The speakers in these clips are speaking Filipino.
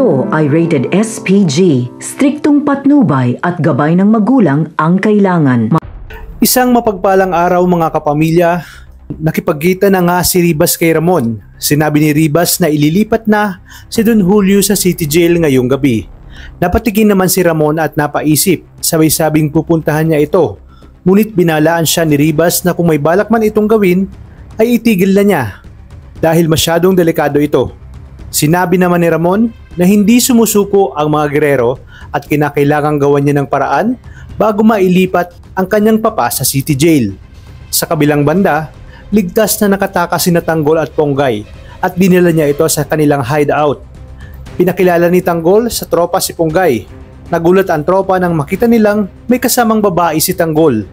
Ito ay rated SPG, striktong patnubay at gabay ng magulang ang kailangan. Isang mapagpalang araw mga kapamilya, nakipagkita na nga si Ribas kay Ramon. Sinabi ni Ribas na ililipat na si Don Julio sa City Jail ngayong gabi. Napatigin naman si Ramon at napaisip, sabay-sabing pupuntahan niya ito. Ngunit binalaan siya ni Ribas na kung may balak man itong gawin, ay itigil na niya dahil masyadong delikado ito. Sinabi naman ni Ramon na hindi sumusuko ang mga gerero at kinakailangang gawan niya ng paraan bago mailipat ang kanyang papa sa City Jail. Sa kabilang banda, ligtas na nakatakas sina Tanggol at Ponggay at dinala niya ito sa kanilang hideout. Pinakilala ni Tanggol sa tropa si Ponggay. Nagulat ang tropa nang makita nilang may kasamang babae si Tanggol.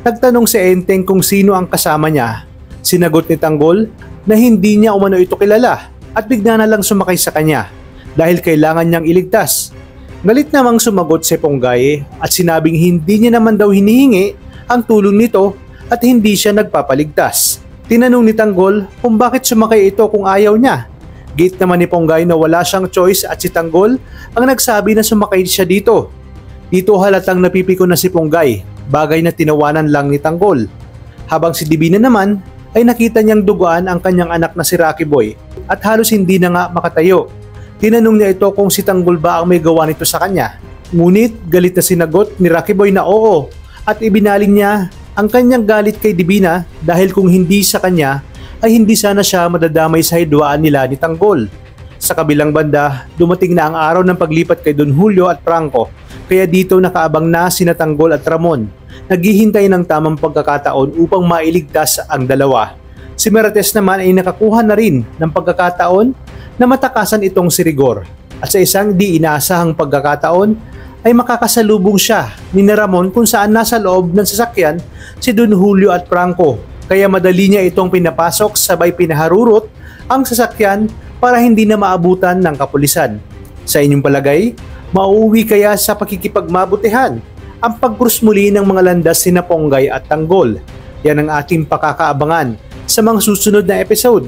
Nagtanong si Enteng kung sino ang kasama niya. Sinagot ni Tanggol na hindi niya umano ito kilala at bigla na lang sumakay sa kanya dahil kailangan niyang iligtas. Galit namang sumagot si Ponggay at sinabing hindi niya naman daw hinihingi ang tulong nito at hindi siya nagpapaligtas. Tinanong ni Tanggol kung bakit sumakay ito kung ayaw niya. Gate naman ni Ponggay na wala siyang choice at si Tanggol ang nagsabi na sumakay siya dito. Dito halatang napipiko na si Ponggay, bagay na tinawanan lang ni Tanggol. Habang si Divina naman ay nakita niyang duguan ang kanyang anak na si Rocky Boy at halos hindi na nga makatayo. Tinanong niya ito kung si Tanggol ba ang may gawa nito sa kanya. Ngunit galit na sinagot ni Rocky Boy na oo at ibinaling niya ang kanyang galit kay Divina dahil kung hindi sa kanya ay hindi sana siya madadamay sa hidwaan nila ni Tanggol. Sa kabilang banda, dumating na ang araw ng paglipat kay Don Julio at Franco kaya dito nakaabang na sina Tanggol at Ramon. Naghihintay ng tamang pagkakataon upang mailigtas ang dalawa. Si Merites naman ay nakakuha na rin ng pagkakataon na matakasan itong si Rigor. At sa isang di inaasahang pagkakataon ay makakasalubong siya ni Ramon kung saan nasa loob ng sasakyan si Don Julio at Franco. Kaya madali niya itong pinapasok sabay pinaharurot ang sasakyan para hindi na maabutan ng kapulisan. Sa inyong palagay, mauuwi kaya sa pakikipagmabutihan ang pag-cross muli ng mga landas sina Ponggay at Tanggol? Yan ang ating pakakaabangan sa mga susunod na episode